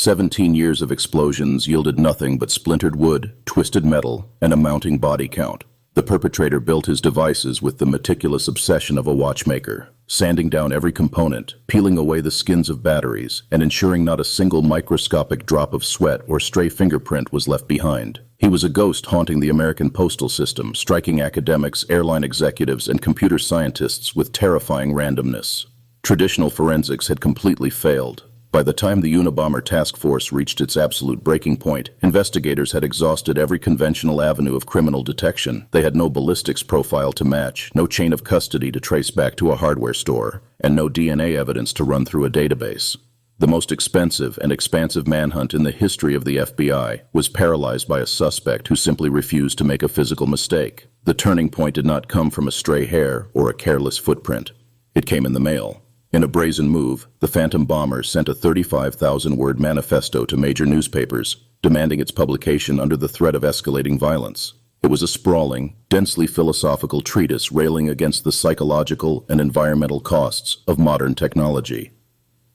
17 years of explosions yielded nothing but splintered wood, twisted metal, and a mounting body count. The perpetrator built his devices with the meticulous obsession of a watchmaker, sanding down every component, peeling away the skins of batteries, and ensuring not a single microscopic drop of sweat or stray fingerprint was left behind. He was a ghost haunting the American postal system, striking academics, airline executives, and computer scientists with terrifying randomness. Traditional forensics had completely failed. By the time the Unabomber task force reached its absolute breaking point, investigators had exhausted every conventional avenue of criminal detection. They had no ballistics profile to match, no chain of custody to trace back to a hardware store, and no DNA evidence to run through a database. The most expensive and expansive manhunt in the history of the FBI was paralyzed by a suspect who simply refused to make a physical mistake. The turning point did not come from a stray hair or a careless footprint. It came in the mail. In a brazen move, the Phantom Bomber sent a 35,000-word manifesto to major newspapers, demanding its publication under the threat of escalating violence. It was a sprawling, densely philosophical treatise railing against the psychological and environmental costs of modern technology.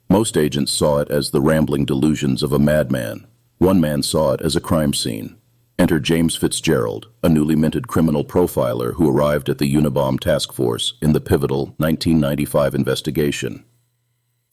Most agents saw it as the rambling delusions of a madman. One man saw it as a crime scene. Enter James Fitzgerald, a newly minted criminal profiler who arrived at the Unabomber task force in the pivotal 1995 investigation.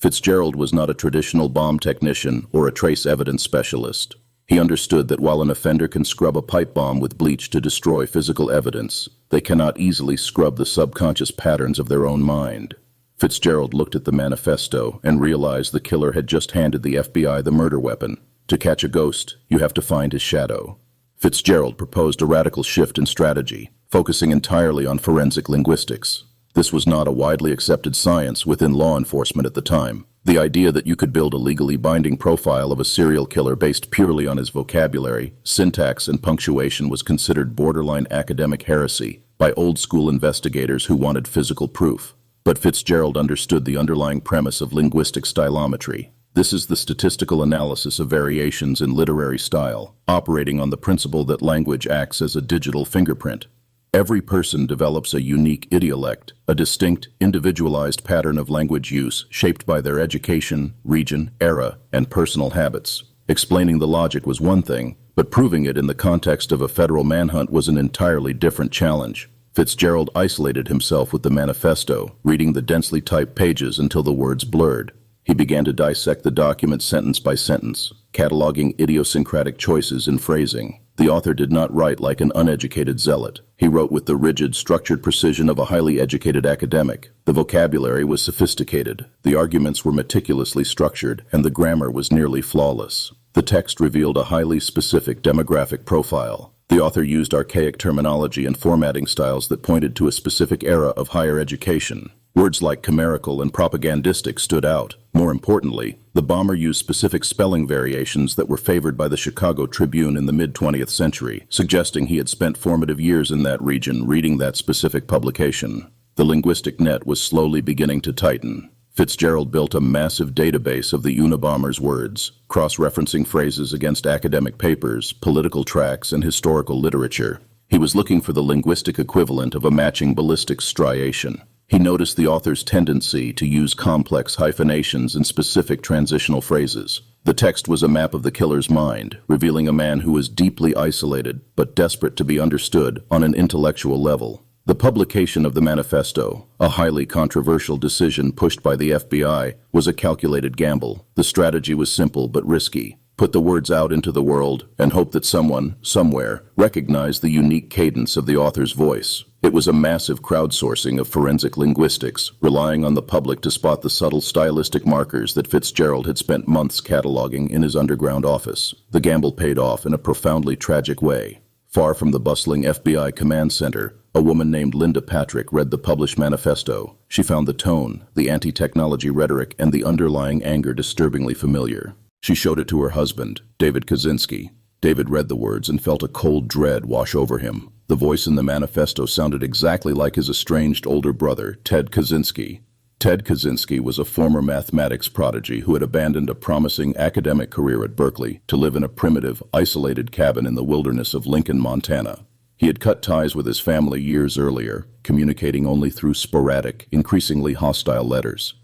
Fitzgerald was not a traditional bomb technician or a trace evidence specialist. He understood that while an offender can scrub a pipe bomb with bleach to destroy physical evidence, they cannot easily scrub the subconscious patterns of their own mind. Fitzgerald looked at the manifesto and realized the killer had just handed the FBI the murder weapon. To catch a ghost, you have to find his shadow. Fitzgerald proposed a radical shift in strategy, focusing entirely on forensic linguistics. This was not a widely accepted science within law enforcement at the time. The idea that you could build a legally binding profile of a serial killer based purely on his vocabulary, syntax, and punctuation was considered borderline academic heresy by old-school investigators who wanted physical proof. But Fitzgerald understood the underlying premise of linguistic stylometry. This is the statistical analysis of variations in literary style, operating on the principle that language acts as a digital fingerprint. Every person develops a unique idiolect, a distinct, individualized pattern of language use shaped by their education, region, era, and personal habits. Explaining the logic was one thing, but proving it in the context of a federal manhunt was an entirely different challenge. Fitzgerald isolated himself with the manifesto, reading the densely typed pages until the words blurred. He began to dissect the document sentence by sentence, cataloging idiosyncratic choices in phrasing. The author did not write like an uneducated zealot. He wrote with the rigid, structured precision of a highly educated academic. The vocabulary was sophisticated, the arguments were meticulously structured, and the grammar was nearly flawless. The text revealed a highly specific demographic profile. The author used archaic terminology and formatting styles that pointed to a specific era of higher education. Words like chimerical and propagandistic stood out. More importantly, the bomber used specific spelling variations that were favored by the Chicago Tribune in the mid-20th century, suggesting he had spent formative years in that region reading that specific publication. The linguistic net was slowly beginning to tighten. Fitzgerald built a massive database of the Unabomber's words, cross-referencing phrases against academic papers, political tracts, and historical literature. He was looking for the linguistic equivalent of a matching ballistics striation. He noticed the author's tendency to use complex hyphenations and specific transitional phrases. The text was a map of the killer's mind, revealing a man who was deeply isolated but desperate to be understood on an intellectual level. The publication of the manifesto, a highly controversial decision pushed by the FBI, was a calculated gamble. The strategy was simple but risky. Put the words out into the world and hope that someone, somewhere, recognized the unique cadence of the author's voice. It was a massive crowdsourcing of forensic linguistics, relying on the public to spot the subtle stylistic markers that Fitzgerald had spent months cataloging in his underground office. The gamble paid off in a profoundly tragic way. Far from the bustling FBI command center, a woman named Linda Patrick read the published manifesto. She found the tone, the anti-technology rhetoric, and the underlying anger disturbingly familiar. She showed it to her husband, David Kaczynski. David read the words and felt a cold dread wash over him. The voice in the manifesto sounded exactly like his estranged older brother, Ted Kaczynski. Ted Kaczynski was a former mathematics prodigy who had abandoned a promising academic career at Berkeley to live in a primitive, isolated cabin in the wilderness of Lincoln, Montana. He had cut ties with his family years earlier, communicating only through sporadic, increasingly hostile letters.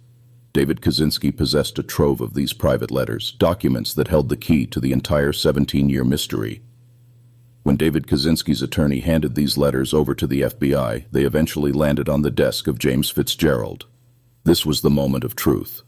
David Kaczynski possessed a trove of these private letters, documents that held the key to the entire 17-year mystery. When David Kaczynski's attorney handed these letters over to the FBI, they eventually landed on the desk of James Fitzgerald. This was the moment of truth.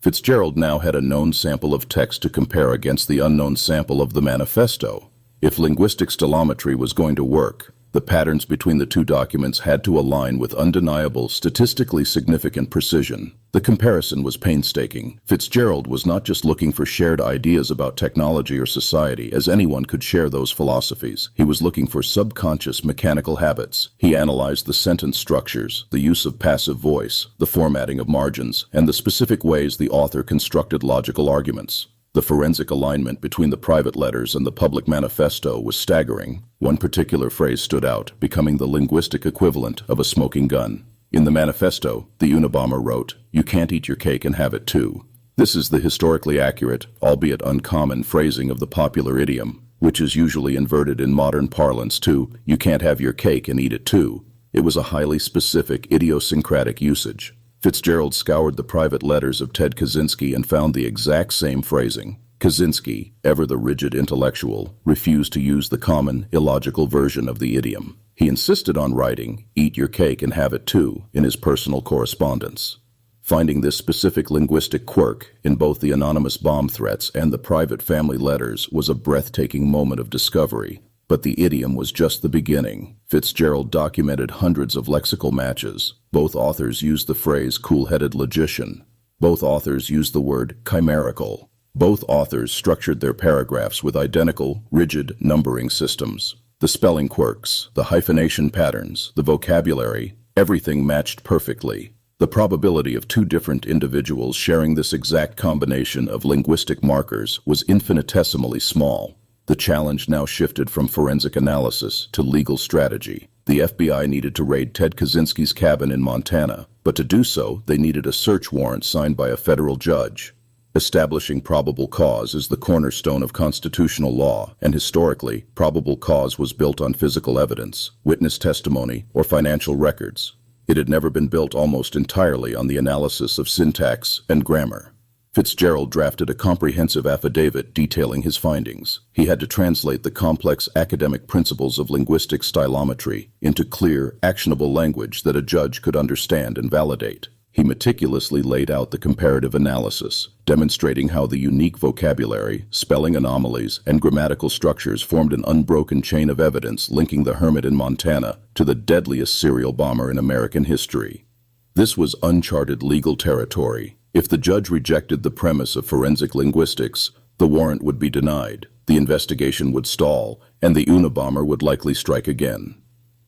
Fitzgerald now had a known sample of text to compare against the unknown sample of the manifesto. If linguistic stylometry was going to work, the patterns between the two documents had to align with undeniable, statistically significant precision. The comparison was painstaking. Fitzgerald was not just looking for shared ideas about technology or society, as anyone could share those philosophies. He was looking for subconscious mechanical habits. He analyzed the sentence structures, the use of passive voice, the formatting of margins, and the specific ways the author constructed logical arguments. The forensic alignment between the private letters and the public manifesto was staggering. One particular phrase stood out, becoming the linguistic equivalent of a smoking gun. In the manifesto, the Unabomber wrote, "You can't eat your cake and have it too." This is the historically accurate, albeit uncommon, phrasing of the popular idiom, which is usually inverted in modern parlance to, "You can't have your cake and eat it too." It was a highly specific, idiosyncratic usage. Fitzgerald scoured the private letters of Ted Kaczynski and found the exact same phrasing. Kaczynski, ever the rigid intellectual, refused to use the common, illogical version of the idiom. He insisted on writing, "Eat your cake and have it too," in his personal correspondence. Finding this specific linguistic quirk in both the anonymous bomb threats and the private family letters was a breathtaking moment of discovery. But the idiom was just the beginning. Fitzgerald documented hundreds of lexical matches. Both authors used the phrase cool-headed logician. Both authors used the word chimerical. Both authors structured their paragraphs with identical, rigid numbering systems. The spelling quirks, the hyphenation patterns, the vocabulary, everything matched perfectly. The probability of two different individuals sharing this exact combination of linguistic markers was infinitesimally small. The challenge now shifted from forensic analysis to legal strategy. The FBI needed to raid Ted Kaczynski's cabin in Montana, but to do so, they needed a search warrant signed by a federal judge. Establishing probable cause is the cornerstone of constitutional law, and historically, probable cause was built on physical evidence, witness testimony, or financial records. It had never been built almost entirely on the analysis of syntax and grammar. Fitzgerald drafted a comprehensive affidavit detailing his findings. He had to translate the complex academic principles of linguistic stylometry into clear, actionable language that a judge could understand and validate. He meticulously laid out the comparative analysis, demonstrating how the unique vocabulary, spelling anomalies, and grammatical structures formed an unbroken chain of evidence linking the hermit in Montana to the deadliest serial bomber in American history. This was uncharted legal territory. If the judge rejected the premise of forensic linguistics, the warrant would be denied, the investigation would stall, and the Unabomber would likely strike again.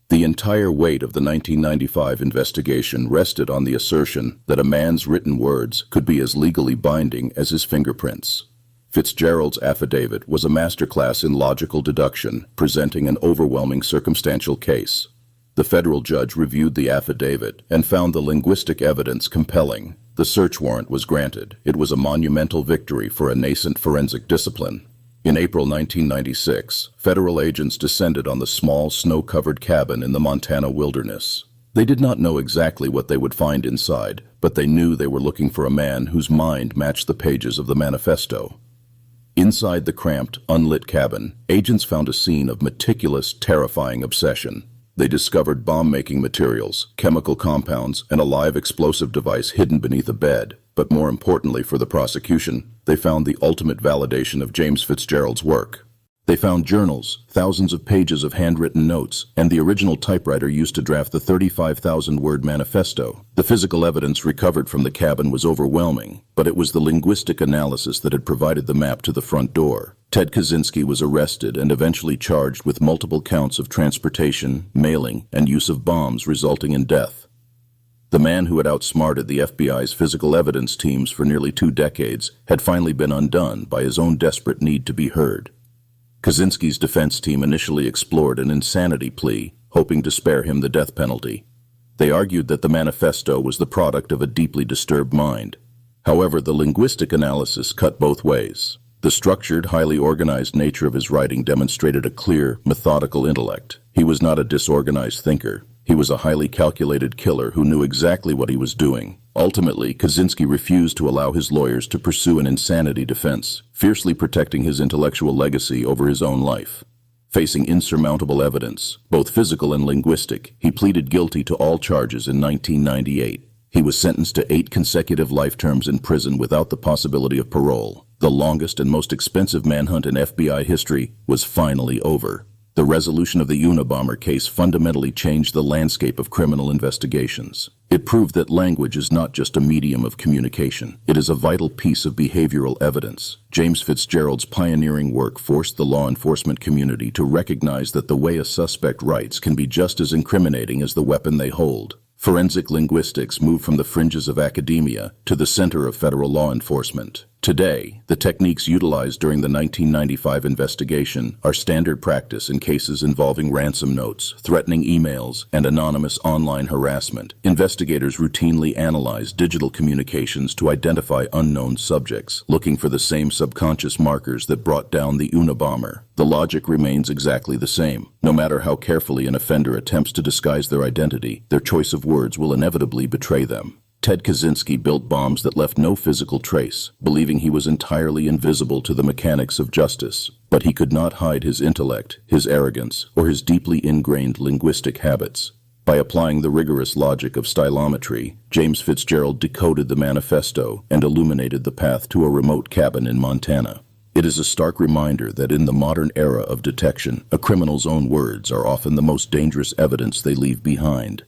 The entire weight of the 1995 investigation rested on the assertion that a man's written words could be as legally binding as his fingerprints. Fitzgerald's affidavit was a masterclass in logical deduction, presenting an overwhelming circumstantial case. The federal judge reviewed the affidavit and found the linguistic evidence compelling. The search warrant was granted. It was a monumental victory for a nascent forensic discipline. In April 1996, federal agents descended on the small, snow-covered cabin in the Montana wilderness. They did not know exactly what they would find inside, but they knew they were looking for a man whose mind matched the pages of the manifesto. Inside the cramped, unlit cabin, agents found a scene of meticulous, terrifying obsession. They discovered bomb-making materials, chemical compounds, and a live explosive device hidden beneath a bed. But more importantly for the prosecution, they found the ultimate validation of James Fitzgerald's work. They found journals, thousands of pages of handwritten notes, and the original typewriter used to draft the 35,000-word manifesto. The physical evidence recovered from the cabin was overwhelming, but it was the linguistic analysis that had provided the map to the front door. Ted Kaczynski was arrested and eventually charged with multiple counts of transportation, mailing, and use of bombs resulting in death. The man who had outsmarted the FBI's physical evidence teams for nearly 2 decades had finally been undone by his own desperate need to be heard. Kaczynski's defense team initially explored an insanity plea, hoping to spare him the death penalty. They argued that the manifesto was the product of a deeply disturbed mind. However, the linguistic analysis cut both ways. The structured, highly organized nature of his writing demonstrated a clear, methodical intellect. He was not a disorganized thinker. He was a highly calculated killer who knew exactly what he was doing. Ultimately, Kaczynski refused to allow his lawyers to pursue an insanity defense, fiercely protecting his intellectual legacy over his own life. Facing insurmountable evidence, both physical and linguistic, he pleaded guilty to all charges in 1998. He was sentenced to 8 consecutive life terms in prison without the possibility of parole. The longest and most expensive manhunt in FBI history was finally over. The resolution of the Unabomber case fundamentally changed the landscape of criminal investigations. It proved that language is not just a medium of communication. It is a vital piece of behavioral evidence. James Fitzgerald's pioneering work forced the law enforcement community to recognize that the way a suspect writes can be just as incriminating as the weapon they hold. Forensic linguistics moved from the fringes of academia to the center of federal law enforcement. Today, the techniques utilized during the 1995 investigation are standard practice in cases involving ransom notes, threatening emails, and anonymous online harassment. Investigators routinely analyze digital communications to identify unknown subjects, looking for the same subconscious markers that brought down the Unabomber. The logic remains exactly the same. No matter how carefully an offender attempts to disguise their identity, their choice of words will inevitably betray them. Ted Kaczynski built bombs that left no physical trace, believing he was entirely invisible to the mechanics of justice. But he could not hide his intellect, his arrogance, or his deeply ingrained linguistic habits. By applying the rigorous logic of stylometry, James Fitzgerald decoded the manifesto and illuminated the path to a remote cabin in Montana. It is a stark reminder that in the modern era of detection, a criminal's own words are often the most dangerous evidence they leave behind.